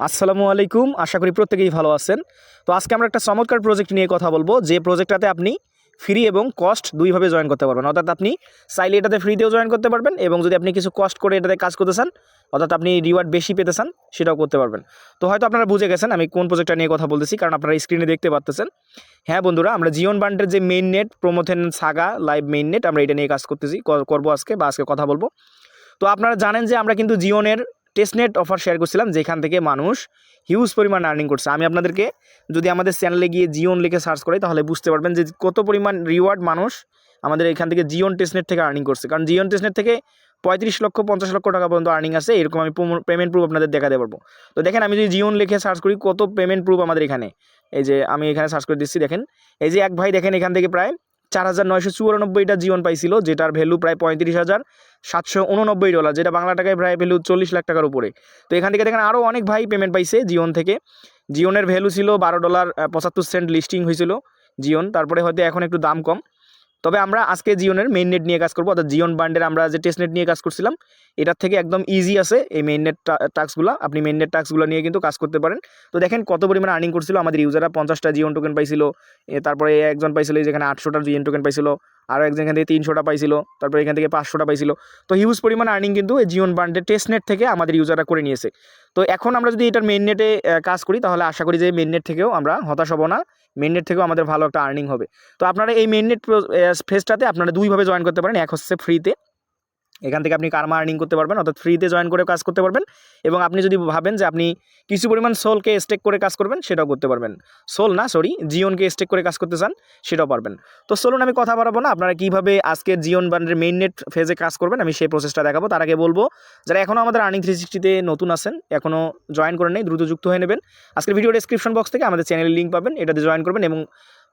আসসালামু আলাইকুম। আশা করি প্রত্যেকেই ভালো আছেন। তো আজকে আমরা একটা চমৎকার প্রজেক্ট নিয়ে কথা বলবো, যে প্রজেক্টটাতে আপনি ফ্রি এবং কস্ট দুইভাবে জয়েন করতে পারবেন। অর্থাৎ আপনি চাইলে এটাতে ফ্রিতেও জয়েন করতে পারবেন, এবং যদি আপনি কিছু কস্ট করে এটাতে কাজ করতে চান, অর্থাৎ আপনি রিওয়ার্ড বেশি পেতে চান, সেটাও করতে পারবেন। তো হয়তো আপনারা বুঝে গেছেন আমি কোন প্রজেক্টটা নিয়ে কথা বলতেছি, কারণ আপনারা স্ক্রিনে দেখতে পাচ্ছেন। হ্যাঁ বন্ধুরা, আমরা জিওন বান্ডের যে মেইন নেট প্রমোথেন সাগা লাইভ মেইন নেট, আমরা এটা নিয়ে কাজ করতেছি, করবো আজকে কথা বলবো। তো আপনারা জানেন যে আমরা কিন্তু জিওনের টেস্টনেট অফার শেয়ার করছিলাম, যেখান থেকে মানুষ হিউজ পরিমাণ আর্নিং করছে। আমি আপনাদেরকে যদি আমাদের চ্যানেলে গিয়ে জিওন লিখে সার্চ করি, তাহলে বুঝতে পারবেন যে কত পরিমাণ রিওয়ার্ড মানুষ আমাদের এখান থেকে জিওন টেস্টনেট থেকে আর্নিং করছে। কারণ জিওন টেস্টনেট থেকে 35 লক্ষ 50 লক্ষ টাকা পর্যন্ত আর্নিং আছে, এরকম আমি পেমেন্ট প্রুফ আপনাদের দেখাতে পারবো। তো দেখেন, আমি যদি জিওন লিখে সার্চ করি, কত পেমেন্ট প্রুফ আমাদের এখানে। এই যে আমি এখানে সার্চ করে দিচ্ছি, দেখেন এই যে এক ভাই দেখেন এখান থেকে প্রায় 4,994টা জীবন পাইছিল, যেটার ভ্যালু প্রায় $35,789, যেটা বাংলা টাকায় প্রায় ভ্যালু 40 লাখ টাকার উপরে। তো এখান থেকে দেখেন আরও অনেক ভাই পেমেন্ট পাইছে জিওন থেকে। জিওনের ভ্যালু ছিল $12.75 লিস্টিং হয়েছিল জিওন, তারপরে হয়তো এখন একটু দাম কম। তবে আমরা আজকে জিওনের মেইন নেট নিয়ে কাজ করবো, অর্থাৎ জিওন বান্ডের আমরা যে টেস্ট নেট নিয়ে কাজ করছিলাম, এটার থেকে একদম ইজি আছে এই মেইন নেট টাস্কগুলো। আপনি মেইন নেট টাস্কগুলো নিয়ে কিন্তু কাজ করতে পারেন। তো দেখেন কত পরিমাণে আর্নিং করছিল আমাদের ইউজাররা। 50টা জিওন টোকেন পাইছিল, তারপরে একজন পাইছিল যেখানে 800টা জিওন টোকেন পাইছিল, আরও একজন এখান থেকে 300টা পাইছিল, তারপরে এখান থেকে 500টা পাইছিল। তো হিউজ পরিমাণ আর্নিং কিন্তু এই জিওন বান্ডের টেস্ট নেট থেকে আমাদের ইউজাররা করে নিয়েছে। তো এখন আমরা যদি এটার মেইন নেটে কাজ করি, তাহলে আশা করি যে মেইন নেট থেকেও আমরা হতাশ হব না, মেইন নেট থেকেও আমাদের ভালো একটা আর্নিং হবে। তো আপনারা এই মেইন নেট ফেজটাতে আপনারা দুইভাবে জয়েন করতে পারেন। এক হচ্ছে ফ্রিতে, এখান থেকে আপনি কার্মা আর্নিং করতে পারবেন, অর্থাৎ ফ্রিতে জয়েন করে কাজ করতে পারবেন। এবং আপনি যদি ভাবেন যে আপনি কিছু পরিমাণ সোলকে স্টেক করে কাজ করবেন, সেটাও করতে পারবেন। জিওনকে স্টেক করে কাজ করতে চান, সেটাও পারবেন। তো চলুন আমি কথা বাড়াবো না, আপনারা কীভাবে আজকে জিওন বান্ডের মেইন নেট ফেজে কাজ করবেন আমি সেই প্রসেসটা দেখাবো। তার আগে বলবো, যারা এখনও আমাদের আর্নিং 360তে নতুন আছেন, এখনও জয়েন করেন নেই, দ্রুত যুক্ত হয়ে নেবেন। আজকের ভিডিও ডেসক্রিপশন বক্স থেকে আমাদের চ্যানেলের লিঙ্ক পাবেন, এটাতে জয়েন করবেন। এবং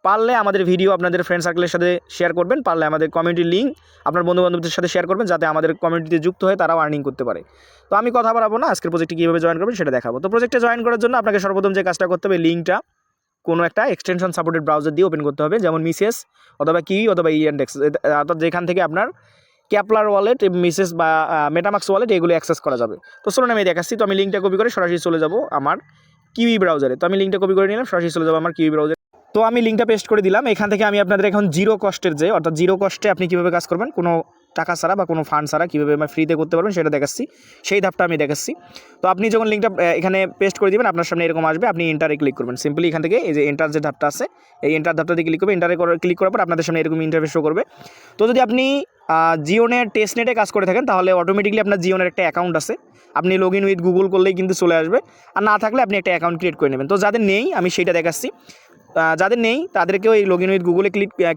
পারলে আমাদের ভিডিও আপনাদের ফ্রেন্ড সার্কেলের সাথে শেয়ার করবেন, পারলে আমাদের কমিউনিটির লিঙ্ক আপনার বন্ধুবান্ধবদের সাথে শেয়ার করবেন, যাতে আমাদের কমিউনিটিতে যুক্ত হয়ে তারাও আর্নিং করতে পারে। তো আমি কথা বাড়াবো না, আজকের প্রজেক্টে কীভাবে জয়েন করবেন সেটা দেখাবো। তো প্রজেক্টে জয়েন করার জন্য আপনাকে সর্বপ্রথম যে কাজটা করতে হবে, লিঙ্কটা কোনো একটা এক্সটেনশন সাপোর্টেড ব্রাউজার দিয়ে ওপেন করতে হবে, যেমন মিসেস অথবা কিউই অথবা ইএনডেক্স, অর্থাৎ যেখান থেকে আপনার ক্যাপলার ওয়ালেট, মিসেস বা মেটামাক্স ওয়ালেট এগুলো অ্যাক্সেস করা যাবে। তো চলুন আমি দেখাচ্ছি। তো আমি লিঙ্কটা কপি করে সরাসরি চলে যাব আমার কিউই ব্রাউজারে। তো আমি লিঙ্কটা কপি করে নিলাম, সরাসরি চলে যাবো আমার কিউই ব্রাউজারে। তো আমি লিঙ্কটা পেস্ট করে দিলাম। এখান থেকে আমি আপনাদের এখন জিরো কস্টের যে, অর্থাৎ জিরো কস্টে আপনি কীভাবে কাজ করবেন, কোনো টাকা ছাড়া বা কোনো ফান্ড ছাড়া কীভাবে ফ্রিতে করতে পারবেন সেটা দেখাচ্ছি, সেই ধাপটা আমি দেখাচ্ছি। তো আপনি যখন লিঙ্কটা এখানে পেস্ট করে দিবেন, আপনার সামনে এরকম আসবে, আপনি এন্টারে ক্লিক করবেন। সিম্পলি এখান থেকে এই যে এন্টার যে ধাপটা আছে, এই এন্টার ধাপটা দিয়ে ক্লিক করবেন। এন্টারে ক্লিক করার পর আপনাদের সামনে এরকম ইন্টারফেস শো করবে। তো যদি আপনি জিওনের টেস্ট নেটে কাজ করে থাকেন, তাহলে অটোমেটিকলি আপনার জিওনের একটা অ্যাকাউন্ট আছে, আপনি লগ ইন উইথ গুগল করলেই কিন্তু চলে আসবে। আর না থাকলে আপনি একটা অ্যাকাউন্ট ক্রিয়েট করে নেবেন। তো যাদের নেই আমি সেইটা দেখাচ্ছি, যাদের নেই তাদেরকেও এই লগ ইন উইথ গুগলে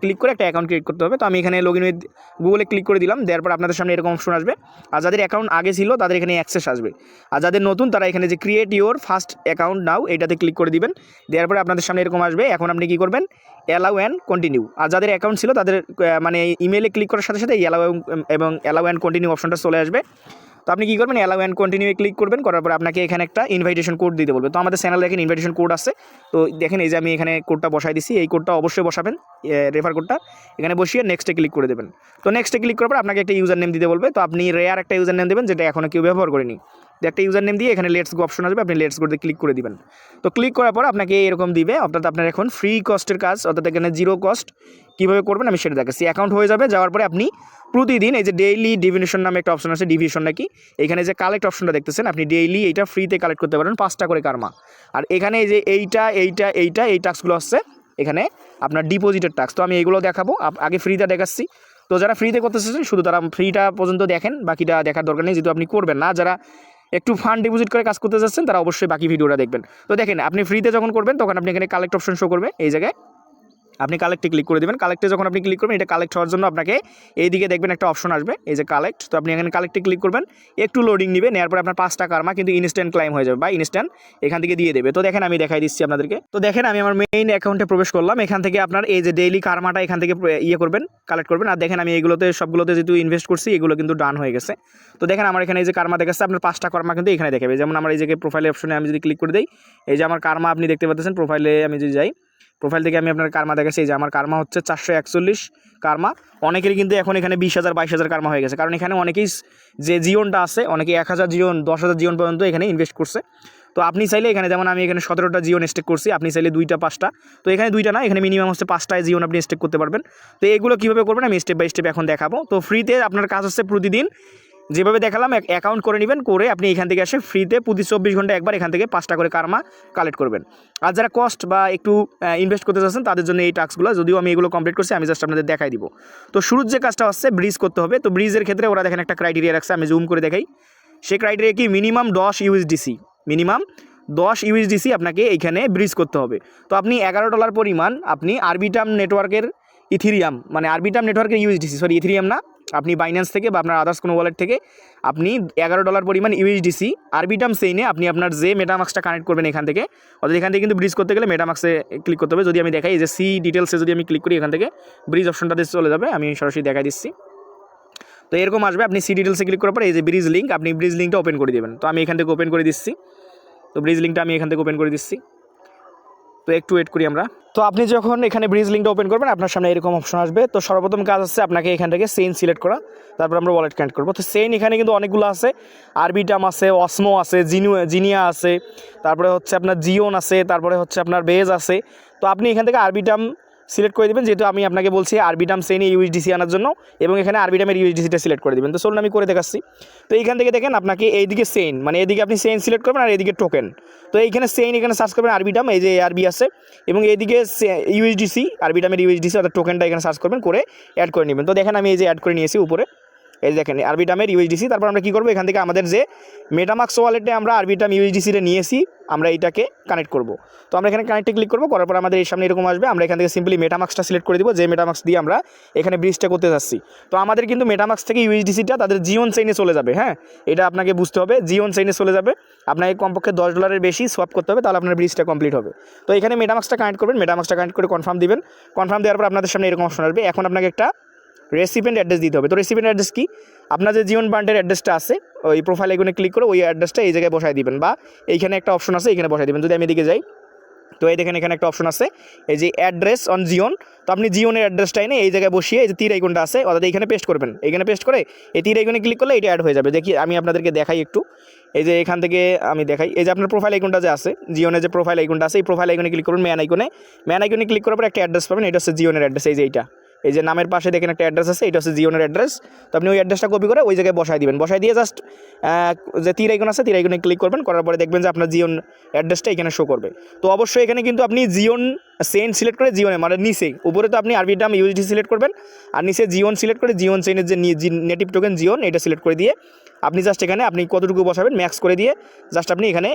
ক্লিক করে একটা অ্যাকাউন্ট ক্রিয়েট করতে হবে। তো আমি এখানে লগ ইন উইথ গুগলে ক্লিক করে দিলাম, দেওয়ার পর আপনাদের সামনে এরকম অপশন আসবে। আর যাদের অ্যাকাউন্ট আগে ছিল তাদের এখানে অ্যাক্সেস আসবে। আর যাদের নতুন তারা এখানে যে ক্রিয়েট ইউর ফার্স্ট অ্যাকাউন্ট নাও, এটাতে ক্লিক করে দিবেন। দেওয়ার পরে আপনাদের সামনে এরকম আসবে। এখন আপনি কী করবেন, অ্যালাউ অ্যান্ড কন্টিনিউ। আর যাদের অ্যাকাউন্ট ছিল তাদের মানে ইমেলে ক্লিক করার সাথে সাথে অ্যালাউ অ্যান্ড কন্টিনিউ অপশনটা চলে আসবে। তো আপনি কী করবেন, অ্যালাউ অ্যান্ড কন্টিনিউ ক্লিক করবেন, করার পর আপনাকে এখানে একটা ইনভাইটেশন কোড দিতে বলবে। তো আমাদের চ্যানেলে দেখেন ইনভাইটেশন কোড আছে। তো দেখেন এই যে আমি এখানে কোডটা বসাই দিছি, এই কোডটা অবশ্যই বসাবেন, রেফার কোডটা এখানে বসিয়ে নেক্সটে ক্লিক করে দেবেন। তো নেক্সটে ক্লিক করার পর আপনাকে একটা ইউজার নেম দিতে বলবে। তো আপনি রেয়ার একটা ইউজার নেম দেবেন, যেটা এখনও কেউ ব্যবহার করেনি। একটা ইউজার নেম দিয়ে এখানে লেটস গো অপশন আসবে, আপনি লেটস গোতে ক্লিক করে দিবেন। তো ক্লিক করার পর আপনাকে এরকম দিবে, অর্থাৎ আপনার এখন ফ্রি কস্টের কাজ, অর্থাৎ এখানে জিরো কস্ট কীভাবে করবেন আমি সেটা দেখাচ্ছি। অ্যাকাউন্ট হয়ে যাবে, যাওয়ার পরে আপনি প্রতিদিন এই যে ডেইলি ডিভিনেশন নামে একটা অপশন আছে, ডিভিশন নাকি, এখানে যে কালেক্ট অপশনটা দেখতেছেন, আপনি ডেইলি এইটা ফ্রিতে কালেক্ট করতে পারেন 5টা করে কার্মা। আর এখানে এই যে এই টাস্কগুলো আসছে, এখানে আপনার ডিপোজিটের টাস্ক। তো আমি এইগুলো দেখাবো, আগে ফ্রিটা দেখাচ্ছি। তো যারা ফ্রিতে করতে চাচ্ছেন শুধু তারা ফ্রিটা পর্যন্ত দেখেন, বাকিটা দেখার দরকার নেই, যেহেতু আপনি করবেন না। যারা একটু ফান্ড ডিপোজিট করে কাজ করতে চাচ্ছেন তারা অবশ্যই বাকি ভিডিওটা দেখবেন। তো দেখেন, আপনি ফ্রিতে যখন করবেন তখন আপনি এখানে কালেক্ট অপশন শো করবে, এই জায়গায় আপনি কালেক্টে ক্লিক করে দেবেন। কালেক্টে যখন আপনি ক্লিক করবেন, এটা কালেক্ট হওয়ার জন্য আপনাকে এইদিকে দেখবেন একটা অপশন আসবে, এই যে কালেক্ট। তো আপনি এখানে কালেক্টে ক্লিক করবেন, একটু লোডিং নেবে, নেওয়ার পর আপনার 5টা কার্মা কিন্তু ইনস্ট্যান্ট ক্লাইম হয়ে যাবে বা ইনস্ট্যান্ট এখান থেকে দিয়ে দেবে। তো দেখেন আমি দেখাই দিচ্ছি আপনাদেরকে। তো দেখেন আমি আমার মেইন অ্যাকাউন্টে প্রবেশ করলাম, এখান থেকে আপনার এই যে ডেইলি কার্মাটা এখান থেকে করবেন, কালেক্ট করবেন। আর দেখেন আমি এইগুলোতে সবগুলোতে যেহেতু ইনভেস্ট করছি, এগুলো কিন্তু ডান হয়ে গেছে। তো দেখেন আমার এখানে এই যে কার্মা দেখাচ্ছে, আপনার 5টা কার্মা কিন্তু এখানে দেখাবে। যেমন আমার এই যে প্রোফাইল অপশনে আমি যদি ক্লিক করে দিই, এই যে আমার কার্মা আপনি দেখতে পাচ্ছেন। প্রোফাইলে আমি যদি যাই, প্রোফাইল থেকে আমি আপনার কার্মা দেখাচ্ছি। এই যে আমার কার্মা হচ্ছে 441 কার্মা। অনেকেরই কিন্তু এখন এখানে 20,000 22,000 কার্মা হয়ে গেছে, কারণ এখানে অনেকেই যে জিওনটা আছে অনেকে 1,000 জিওন 10,000 জিওন পর্যন্ত এখানে ইনভেস্ট করছে। তো আপনি চাইলে এখানে, যেমন আমি এখানে 17টা জিওন স্টেক করছি, আপনি চাইলে 2টা 5টা, তো এখানে 2টা না, এখানে মিনিমাম হচ্ছে 5টায় জিওন আপনি স্টেক করতে পারবেন। তো এগুলো কীভাবে করবেন আমি স্টেপ বাই স্টেপ এখন দেখাবো। তো ফ্রিতে আপনার কাজ হচ্ছে প্রতিদিন যেভাবে দেখালাম অ্যাকাউন্ট করে নেবেন, করে আপনি এখান থেকে এসে ফ্রিতে প্রতি 24 ঘন্টা একবার এখান থেকে 5টা করে কার্মা কালেক্ট করবেন। আর যারা কস্ট বা একটু ইনভেস্ট করতে চাচ্ছেন তাদের জন্য এই টাস্কগুলো, যদিও আমি এগুলো কমপ্লিট করছি, আমি জাস্ট আপনাদের দেখাই দিব। তো শুরুর যে কাজটা হচ্ছে ব্রিজ করতে হবে। তো ব্রিজের ক্ষেত্রে ওরা দেখেন একটা ক্রাইটেরিয়া রাখছে, আমি জুম করে দেখাই। সেই ক্রাইটেরিয়া কি, মিনিমাম 10 ইউএসডিসি, মিনিমাম 10 ইউএসডিসি আপনাকে এইখানে ব্রিজ করতে হবে। তো আপনি $11 পরিমাণ আপনি আরবিটাম নেটওয়ার্কের ইথিরিয়াম, মানে আরবিটাম নেটওয়ার্কের ইউএসডিসি, সরি ইথিরিয়াম না, আপনি বাইন্যান্স থেকে বা আপনার আদার্স কোনো ওয়ালেট থেকে আপনি $11 পরিমাণ ইউএসডিসি আরবিটাম সেইনে আপনি আপনার যে মেটামাক্সটা কানেক্ট করবেন এখান থেকে, অর্থাৎ এখান থেকে কিন্তু ব্রিজ করতে গেলে মেটামাক্সে ক্লিক করতে হবে। যদি আমি দেখাই, এই যে সি ডিটেলসে যদি আমি ক্লিক করি, এখান থেকে ব্রিজ অপশনটাতে চলে যাবে, আমি সরাসরি দেখাই দিচ্ছি। তো এরকম আসবে, আপনি সি ডিটেলসে ক্লিক করার পর এই যে ব্রিজ লিঙ্ক, আপনি ব্রিজ লিঙ্কটা ওপেন করে দেবেন। তো আমি এখান থেকে ওপেন করে দিচ্ছি। তো ব্রিজ লিঙ্কটা আমি এখান থেকে ওপেন করে দিচ্ছি। তো একটু ওয়েট করি আমরা। তো আপনি যখন এখানে ব্রিজ লিঙ্কটা ওপেন করবেন, আপনার সামনে এরকম অপশন আসবে। তো সর্বপ্রথম কাজ হচ্ছে আপনাকে এখান থেকে চেইন সিলেক্ট করা, তারপর আমরা ওয়ালেট কানেক্ট করবো। তো চেইন এখানে কিন্তু অনেকগুলো আছে, আরবিটাম আছে, অসমো আছে, জিনিয়া আছে, তারপরে হচ্ছে আপনার জিওন আছে, তারপরে হচ্ছে আপনার বেজ আছে। তো আপনি এখান থেকে আরবিটাম সিলেক্ট করে দেবেন, যেহেতু আমি আপনাকে বলছি আরবিটাম চেইনে ইউএসডিসি আনার জন্য, এবং এখানে আরবিটামের ইউএসডিসিটা সিলেক্ট করে দেবেন। তো চলুন আমি করে দেখাচ্ছি। তো এইখান থেকে দেখেন আপনাকে এইদিকে চেইন, মানে এদিকে আপনি চেইন সিলেক্ট করবেন, আর এইদিকে টোকেন। তো এইখানে চেইন এখানে সার্চ করবেন আরবিটাম, এই যে আরবি আছে, এবং এইদিকে ইউএসডিসি আরবিটামের ইউএসডিসি অর্থাৎ টোকেনটা এখানে সার্চ করবেন, করে অ্যাড করে নেবেন। তো দেখেন আমি এই যে অ্যাড করে নিয়েছি উপরে, এই দেখেন আরবিটামের ইউএসডিসি। তারপর আমরা কী করবো, এখান থেকে আমাদের যে মেটামাক্স ওয়ালেটে আমরা আরবিটাম ইউএসডিসিটা নিয়েছি, আমরা এইটাকে কানেক্ট করব। তো আমরা এখানে কানেক্টে ক্লিক করবো, করার পর আমাদের এই সামনে এরকম আসবে। আমরা এখান থেকে সিম্পলি মেটামাক্সটা সিলেক্ট করে দিব, যে মেটামাক্স দিয়ে আমরা এখানে ব্রিজটা করতে যাচ্ছি। তো আমাদের কিন্তু মেটামাক্স থেকে ইউএসডিসিটা তাদের জিওন চেইনে চলে যাবে। হ্যাঁ, এটা আপনাকে বুঝতে হবে, জিওন চেইনে চলে যাবে। আপনাকে কমপক্ষে $10 বেশি সোয়াপ করতে হবে, তাহলে আপনার ব্রিজটা কমপ্লিট হবে। তো এখানে মেটামাক্সটা কানেক্ট করবেন, মেটামাক্সটা কানেক্ট করে কনফার্ম দিবেন। কনফার্ম দেওয়ার পর আপনাদের সামনে এরকম অপশন আসবে। এখন আপনাকে একটা রেসিপিয়েন্ট অ্যাড্রেস দিতে হবে। তো রেসিপিয়েন্ট অ্যাড্রেস কি, আপনার যে জিওন বান্ডের অ্যাড্রেসটা আছে ওই প্রোফাইল আইকনে ক্লিক করে ওই অ্যাড্রেসটা এই জায়গায় বসায় দিবেন, বা এইখানে একটা অপশন আছে এখানে বসায় দিবেন। যদি আমি এদিকে যাই, তো এই দেখেন এখানে একটা অপশন আছে, এই যে অ্যাড্রেস অন জিওন। তো আপনি জিওনের অ্যাড্রেসটা এনে এই জায়গায় বসিয়ে এই যে তীর আইকনটা আছে অর্থাৎ এইখানে পেস্ট করবেন। এখানে পেস্ট করে এই তীর আইকনে ক্লিক করলে এটা অ্যাড হয়ে যাবে। দেখি আমি আপনাদেরকে দেখাই একটু, এই যে এখান থেকে আমি দেখাই, এই যে আপনার প্রোফাইল আইকনটা যে আছে, জিওনের যে প্রোফাইল আইকনটা আছে, এই প্রোফাইল আইকনে ক্লিক করুন, ম্যান আইকনে ক্লিক করার পর একটা অ্যাড্রেস পাবেন, এটা হচ্ছে জিওনের অ্যাড্রেস। এই যে এইটা, এই যে নামের পাশে দেখেন একটা অ্যাড্রেস আছে, এটা হচ্ছে জিওনের অ্যাড্রেস। তো আপনি ওই অ্যাড্রেসটা কপি করে ওই জায়গায় বসায় দিবেন। বসায় দিয়ে জাস্ট যে তীর আইকন আছে, তীর আইকনে ক্লিক করবেন, করার পরে দেখবেন যে আপনার জিওন অ্যাড্রেসটা এখানে শো করবে। তো অবশ্যই এখানে কিন্তু আপনি জিওন চেইন সিলেক্ট করে জিওনে, মানে নিচে, উপরে তো আপনি আরবিটাম ইউএসডি সিলেক্ট করবেন, আর নিচে জিওন সিলেক্ট করে জিওন চেইনের যে নেটিভ টোকেন জিওন, এটা সিলেক্ট করে দিয়ে আপনি জাস্ট এখানে আপনি কতটুকু বসাবেন ম্যাক্স করে দিয়ে জাস্ট আপনি এখানে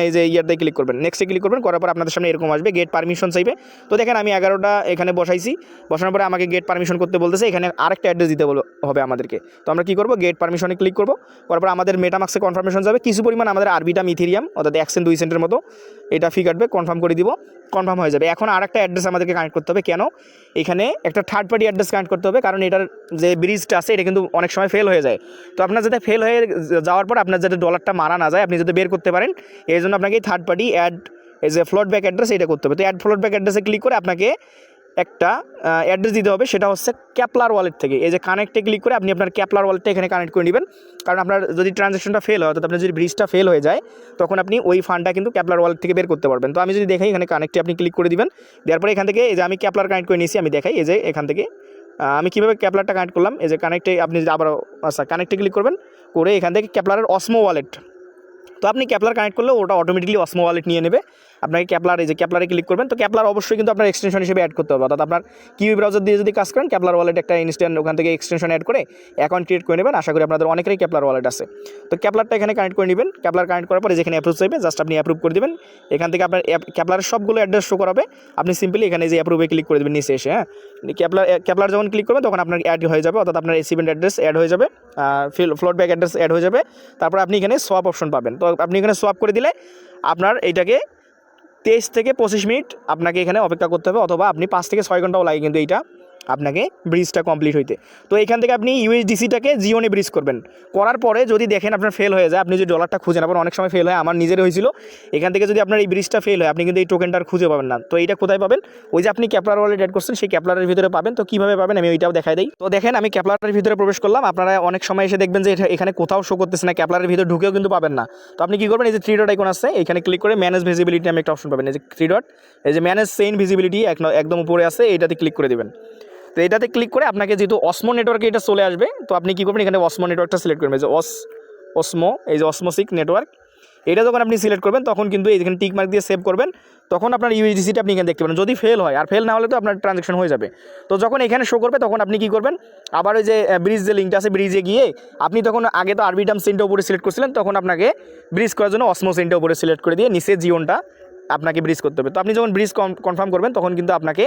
এই যে ইয়ারটাই ক্লিক করবেন, নেক্সটে ক্লিক করবেন। করার পর আপনাদের সামনে এরকম আসবে, গেট পারমিশন চাইবে। তো দেখেন আমি 11টা এখানে বসাইছি, বসানোর পরে আমাকে গেট পারমিশন করতে বলতেছে, এখানে আরেকটা অ্যাড্রেস দিতে হবে আমাদেরকে। তো আমরা কী করবো, গেট পারমিশনে ক্লিক করবো। করার পর আমাদের মেটামাক্সে কনফার্মেশন যাবে, কিছু পরিমাণ আমাদের আরবিটাম ইথেরিয়াম অর্থাৎ 1 সেন্ট 2 সেন্টের মতো এটা ফি কাটবে, কনফার্ম করে দিব, কনফার্ম হয়ে যাবে। এখন আরেকটা অ্যাড্রেস আমাদেরকে কানেক্ট করতে হবে। কেন, এখানে একটা থার্ড পার্টি অ্যাড্রেস কানেক্ট করতে হবে, কারণ এটার যে ব্রিজটা আছে এটা কিন্তু অনেক সময় ফেল হয়ে যায়। তো আপনার যাতে ফেল হয়ে যাওয়ার পর আপনার যাতে ডলারটা মারা না যায়, আপনি যাতে বের করতে পারেন, এই জন্য আপনাকে থার্ড পার্টি অ্যাড এই যে ফ্লোট ব্যাক অ্যাড্রেস এটা করতে হবে। তো অ্যাড ফ্লোট ব্যাক অ্যাড্রেসে ক্লিক করে আপনাকে একটা অ্যাড্রেস দিতে হবে, সেটা হচ্ছে ক্যাপলার ওয়ালেট থেকে। এই যে কানেক্টে ক্লিক করে আপনি আপনার ক্যাপলার ওয়ালেটটা এখানে কানেক্ট করে নেবেন, কারণ আপনার যদি ট্রানজ্যাকশনটা ফেল হয় অর্থাৎ আপনার যদি ব্রিজটা ফেল হয়ে যায়, তখন আপনি ওই ফান্ডটা কিন্তু ক্যাপলার ওয়ালেট থেকে বের করতে পারবেন। তো আমি যদি দেখাই, এখানে কানেক্টে আপনি ক্লিক করে দিবেন, দেওয়ার পরে এখান থেকে এই যে আমি ক্যাপলার কানেক্ট করে নিয়েছি, আমি দেখাই এই যে এখান থেকে আমি কীভাবে ক্যাপলারটা কানেক্ট করলাম। এই যে কানেক্টে আপনি আবার কানেক্টে ক্লিক করবেন, করে এখান থেকে ক্যাপলারের অসমো ওয়ালেট, তো আপনি ক্যাপলার কানেক্ট করলে ওটা অটোমেটিকলি অসমো ওয়ালেট নিয়ে নেবে। আপনাকে ক্যাপলার, এই যে ক্যাপলারে ক্লিক করবেন, তো ক্যাপলার অবশ্যই কিন্তু আপনার এক্সটেনশন হিসেবে অ্যাড করতে হবে, অর্থাৎ আপনার কিউবি ব্রাউজার দিয়ে যদি কাজ করেন, ক্যাপলার ওয়ালেট একটা ইনস্ট্যান্ট ওখান থেকে এক্সটেনশন অ্যাড করে অ্যাকাউন্ট ক্রিয়েট করে নেবেন। আশা করি আপনাদের অনেকেরই ক্যাপলার ওয়ালেট আছে। তো ক্যাপলারটা এখানে কানেক্ট করে নেবেন। ক্যাপলার কানেক্ট করার পরে যেখানে অ্যাপ্রুভ চাইবে জাস্ট আপনি অ্যাপ্রুভ করে দেবেন। এখান থেকে আপনার ক্যাপলারের সবগুলো অ্যাড্রেস শো করাবে, আপনি সিম্পলি এখানে যে অ্যাপ্রুভে ক্লিক করে দেবেন নিচে এসে। হ্যাঁ, ক্যাপলার যখন ক্লিক করবেন তখন আপনার অ্যাড হয়ে যাবে, অর্থাৎ আপনার রেসিপিয়েন্ট অ্যাড্রেস অ্যাড হয়ে যাবে, ফ্লোট ব্যাক অ্যাড্রেস অ্যাড হয়ে যাবে। তারপর আপনি এখানে সোয়াপ অপশন পাবেন। তো আপনি এখানে সোয়াপ করে দিলে আপনার এইটাকে 23 থেকে 25 মিনিট আপনাকে এখানে অপেক্ষা করতে হবে, অথবা আপনি 5 থেকে 6 ঘন্টাও লাগে কিন্তু এইটা আপনাকে ব্রিজটা কমপ্লিট হইতে। তো এখান থেকে আপনি ইউএসডিসিটাকে জিওনে ব্রিজ করবেন, করার পরে যদি দেখেন আপনার ফেল হয়ে যায়, আপনি যদি ডলারটা খুঁজেন, আবার অনেক সময় ফেল হয়, আমার নিজের হয়েছিল, এখান থেকে যদি আপনার এই ব্রিজটা ফেল হয় আপনি কিন্তু এই টোকেনটা আর খুঁজে পাবেন না। তো এইটা কোথায় পাবেন? ওই যে আপনি ক্যাপলার ওয়ালেট অ্যাড করছেন সেই ক্যাপলারের ভিতরে পাবেন। তো কীভাবে পাবেন আমি ওইটাও দেখাই দিই। তো দেখেন আমি ক্যাপলারের ভিতরে প্রবেশ করলাম, আপনারা অনেক সময় এসে দেখবেন যে এখানে কোথাও শো করতেছে না, ক্যাপলারের ভিতরে ঢুকেও কিন্তু পাবেন না। তো আপনি কী করবেন, এই যে 3 ডট আইকন আছে এখানে ক্লিক করে ম্যানেজ ভিজিবিলিটি নামে একটা অপশন পাবেন, এই যে 3 ডট, এই যে ম্যানেজ চেইন ভিজিবিলিটি একদম উপরে আছে, এইটাতে ক্লিক করে দেবেন। তো এটাতে ক্লিক করে আপনাকে যেহেতু অসমো নেটওয়ার্কে এটা চলে আসবে, তো আপনি কী করবেন, এখানে অসমো নেটওয়ার্কটা সিলেক্ট করবেন, এই যে অসমো, এই যে অসমোসিক নেটওয়ার্ক, এটা যখন আপনি সিলেক্ট করবেন তখন কিন্তু এইখানে টিক মার্ক দিয়ে সেভ করবেন, তখন আপনার ইউএসডিসিটা আপনি এখানে দেখতে পাবেন। যদি ফেল হয়, আর ফেল না হলে তো আপনার ট্রানজ্যাকশন হয়ে যাবে। তো যখন এখানে শো করবে তখন আপনি কী করবেন, আবার ওই যে ব্রিজ যে লিঙ্কটা আছে ব্রিজে গিয়ে আপনি তখন আগে তো আরবিটাম সেন্টটা উপরে সিলেক্ট করছিলেন, তখন আপনাকে ব্রিজ করার জন্য অসমো সেন্টটা উপরে সিলেক্ট করে দিয়ে নিচে জিওনটা আপনাকে ব্রিজ করতে হবে। তো আপনি যখন ব্রিজ কনফার্ম করবেন তখন কিন্তু আপনাকে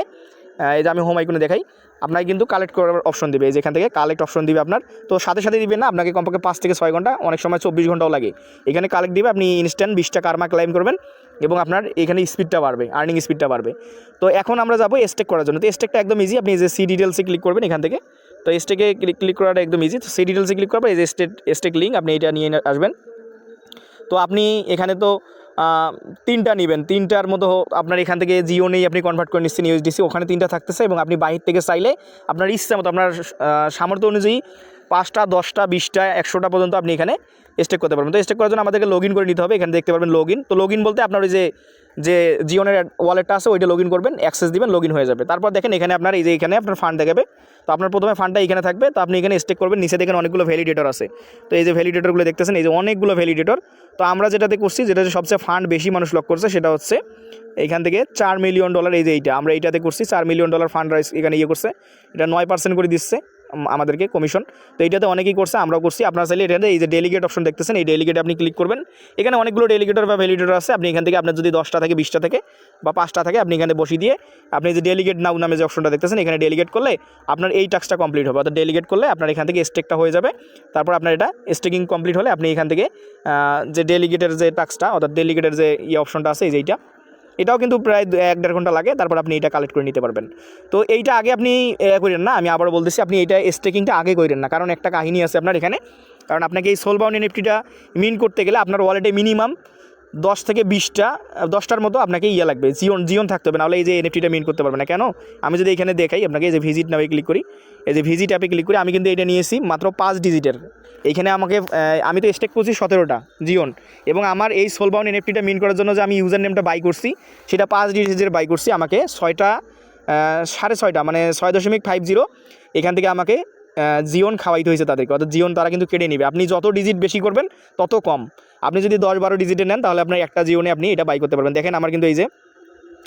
এই যে আমি হোম আইকনে দেখাই, আপনাকে কিন্তু কালেক্ট করার অপশন দেবে, এই যে এখান থেকে কালেক্ট অপশন দিবে আপনার। তো সাথে সাথে দিবে না, আপনাকে কমপক্ষে 5 থেকে 6 ঘন্টা, অনেক সময় 24 ঘন্টাও লাগে। এখানে কালেক্ট দিবে, আপনি ইনস্ট্যান্ট 20টা কারমা ক্লাইম করবেন এবং আপনার এখানে স্পিডটা বাড়বে, আর্নিং স্পিডটা বাড়বে। তো এখন আমরা যাবো স্টেক করার জন্য। তো স্টেকটা একদম ইজি, আপনি এই যে সি ডিটেলসে ক্লিক করবেন এখান থেকে। তো স্টেকে ক্লিক করাটা একদম ইজি। তো সি ডিটেলসে ক্লিক করবেন, এই যে স্টেক লিঙ্ক আপনি এটা নিয়ে আসবেন। তো আপনি এখানে তো 3টা নেবেন, 3টার মতো আপনার এখান থেকে জিও নেই আপনি কনভার্ট করে নিচ্ছেন ইউএসডিসি, ওখানে 3টা থাকতেছে এবং আপনি বাহির থেকে চাইলে আপনার ইচ্ছা মতো আপনার সামর্থ্য অনুযায়ী 5টা 10টা 20টা 100টা পর্যন্ত আপনি এখানে স্টেক করতে পারবেন। তো স্টেক করার জন্য আমাদেরকে লগ ইন করে নিতে হবে, এখানে দেখতে পারবেন লগ ইন। তো লগ ইন বলতে আপনার ওই যে জিওনের ওয়ালেটটা আছে ওইটা লগ ইন করবেন, অ্যাক্সেস দিবেন, লগ ইন হয়ে যাবে। তারপর দেখেন এখানে আপনার এই যে এখানে আপনার ফান্ড দেখাবে। তো আপনার প্রথমে ফান্ডটা এখানে থাকবে, তো আপনি এখানে স্টেক করবেন। নিচে দেখেন অনেকগুলো ভ্যালিডেটর আছে, তো এই যে ভ্যালিডেটরগুলো দেখতেছেন, এই যে অনেকগুলো ভ্যালিডেটর। তো আমরা যেটাতে করছি, যেটা সবচেয়ে ফান্ড বেশি মানুষ লক করছে, সেটা হচ্ছে এইখান থেকে $4 মিলিয়ন, এই যে এইটা আমরা এইটাতে করছি। $4 মিলিয়ন ফান্ড রাইজ এখানে ইয়ে করছে, এটা 9% করে দিচ্ছে আমাদেরকে কমিশন। তো এইটাতে অনেকেই করছে, আমরাও করছি। আপনারা চাইলে এটাতে এই যে ডেলিগেট অপশন দেখতেছেন, এই ডেলিগেটে আপনি ক্লিক করবেন। এখানে অনেকগুলো ডেলিগেটর বা ভ্যালিডেটর আছে, আপনি এখান থেকে আপনার যদি 10টা থাকে 20টা থাকে বা 5টা থাকে আপনি এখানে বসিয়ে দিয়ে আপনি যে ডেলিগেট নাও নামে যে অপশনটা দেখতেছেন এখানে ডেলিগেট করলে আপনার এই টাস্কটা কমপ্লিট হবে। অর্থাৎ ডেলিগেট করলে আপনার এখান থেকে স্টেকটা হয়ে যাবে। তারপর আপনার এটা স্টেকিং কমপ্লিট হলে আপনি এখান থেকে যে ডেলিগেটের যে টাস্কটা, অর্থাৎ ডেলিগেটের যে অপশনটা আছে এই যে এইটা, এটাও কিন্তু প্রায় 1-1.5 ঘন্টা লাগে, তারপর আপনি এটা কালেক্ট করে নিতে পারবেন। তো এইটা আগে আপনি করেন না, আমি আবারও বলতেছি, আপনি এইটা স্টেকিংটা আগে করেন না, কারণ একটা কাহিনী আছে আপনার এখানে। কারণ আপনাকে এই সোলবাউন্ড এনএফটিটা মিন করতে গেলে আপনার ওয়ালেটে মিনিমাম 10 থেকে 10টার মতো আপনাকে লাগবে, জিওন থাকতে হবে, নাহলে এই যে এনএফটিটা মিন করতে পারবে না। কেন? আমি যদি এখানে দেখাই আপনাকে, এই যে ভিজিট নামে ক্লিক করি, এই যে ভিজিট অ্যাপে ক্লিক করি, আমি কিন্তু এটা নিয়েছি মাত্র 5 ডিজিটের। এইখানে আমাকে আমি তো স্টেক করছি 17টা জিওন, এবং আমার এই সোলবাউন্ড এনএফটিটা মিন করার জন্য যে আমি ইউজার নেমটা বাই করছি সেটা 5 ডিজিটের বাই করছি। আমাকে 6.5 মানে 6.50 এখান থেকে আমাকে জিওন খাওয়াইতে হয়েছে তাদেরকে, অর্থাৎ জিওন তারা কিন্তু কেটে নেবে। আপনি যত ডিজিট বেশি করবেন তত কম। আপনি যদি 10-12 ডিজিটে নেন তাহলে আপনার একটা জিওনে আপনি এটা বাই করতে পারবেন। দেখেন আমার কিন্তু এই যে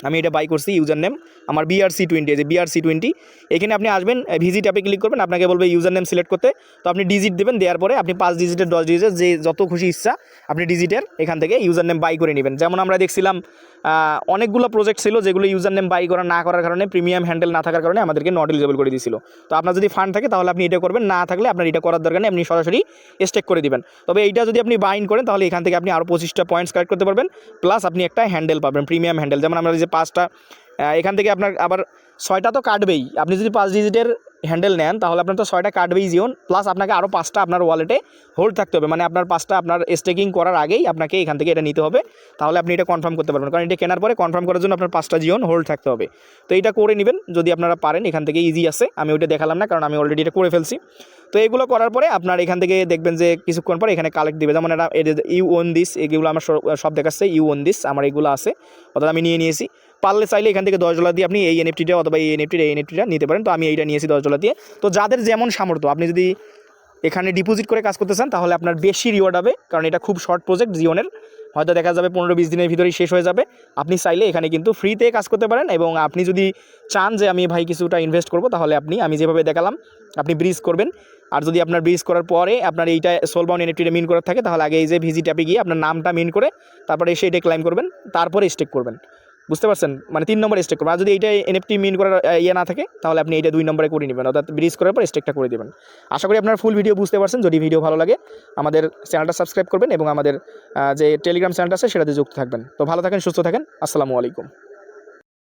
আমি এটা বাই করছি, ইউজার নেম আমার BRC20, এই যে BRC20। এখানে আপনি আসবেন, ভিজিট অ্যাপে ক্লিক করবেন, আপনাকে বলবে ইউজার নেম সিলেক্ট করতে। তো আপনি ডিজিট দেবেন, দেওয়ার পরে আপনি 5 ডিজিটের 10 ডিজিটের যে যত খুশি ইচ্ছা আপনি ডিজিটের এখান থেকে ইউজার নেম বাই করে নেবেন। যেমন আমরা দেখছিলাম অনেকগুলো প্রজেক্ট ছিল যেগুলো ইউজার নেম বাই করা না করার কারণে, প্রিমিয়াম হ্যান্ডেল না থাকার কারণে আমাদেরকে নট এলিজেবল করে দিয়েছিল। তো আপনার যদি ফান্ড থাকে তাহলে আপনি এটা করবেন, না থাকলে আপনার এটা করার দরকার নেই, আপনি সরাসরি স্টেক করে দিবেন। তবে এইটা যদি আপনি বাইন্ড করেন তাহলে এখান থেকে আপনি আরও 25টা পয়েন্টস কালেক্ট করতে পারবেন, প্লাস আপনি একটা হ্যান্ডেল পাবেন, প্রিমিয়াম হ্যান্ডেল। যেমন আমরা যে 5টা এখান থেকে আপনার আবার 6টা তো কাটবেই। আপনি যদি 5 ডিজিটের হ্যান্ডেল নেন তাহলে আপনার তো 6টা কাটবেই জিওন, প্লাস আপনাকে আরও 5টা আপনার ওয়ালেটে হোল্ড থাকতে হবে। মানে আপনার 5টা আপনার স্টেকিং করার আগেই আপনাকে এখান থেকে এটা নিতে হবে, তাহলে আপনি এটা কনফার্ম করতে পারবেন। কারণ এটা কেনার পরে কনফার্ম করার জন্য আপনার 5টা জিওন হোল্ড থাকতে হবে। তো এইটা করে নেবেন যদি আপনারা পারেন, এখান থেকে ইজি আছে। আমি ওইটা দেখালাম না কারণ আমি অলরেডি এটা করে ফেলছি। তো এইগুলো করার পরে আপনার এখান থেকে দেখবেন যে কিছুক্ষণ পরে এখানে কালেক্ট দিবে, যেমন এটা ইউ ওন দিস, এগুলো আমার সব দেখাচ্ছে ইউ ওন দিস, আমার এগুলো আছে, অর্থাৎ আমি নিয়েছি। পারলে চাইলে এখান থেকে $10 দিয়ে আপনি এই এনএফটিটা অথবা এই এনএফটিটা নিতে পারেন। তো আমি এইটা নিয়েছি $10 দিয়ে। তো যাদের যেমন সামর্থ্য, আপনি যদি এখানে ডিপোজিট করে কাজ করতে চান তাহলে আপনার বেশি রিওয়ার্ড হবে, কারণ এটা খুব শর্ট প্রজেক্ট জিওনের, হয়তো দেখা যাবে 15-20 দিনের ভিতরেই শেষ হয়ে যাবে। আপনি চাইলে এখানে কিন্তু ফ্রিতে কাজ করতে পারেন, এবং আপনি যদি চান যে আমি ভাই কিছুটা ইনভেস্ট করব তাহলে আমি যেভাবে দেখালাম আপনি ব্রিজ করবেন। আর যদি আপনার ব্রিজ করার পরে আপনার এইটা সোলবাউন্ড এনএফটিটা মিন করার থাকে তাহলে আগে এই যে ভিজিট অ্যাপে গিয়ে আপনার নামটা মিন করে তারপরে এসে এটা ক্লাইম করবেন, তারপরে স্টেক করবেন। বুঝতে পারছেন? মানে 3 নম্বরে স্টেক করবেন। আর যদি এইটা এনএফটি মিন করার না থাকে তাহলে আপনি এইটা 2 নম্বরে করে নেবেন, অর্থাৎ ব্রিজ করার পর স্টেকটা করে দেবেন। আশা করি আপনারা ফুল ভিডিও বুঝতে পারছেন। যদি ভিডিও ভালো লাগে আমাদের চ্যানেলটা সাবস্ক্রাইব করবেন এবং আমাদের যে টেলিগ্রাম চ্যানেলটা আছে সেটাতে যুক্ত থাকবেন। তো ভালো থাকেন, সুস্থ থাকেন, আসসালামু আলাইকুম।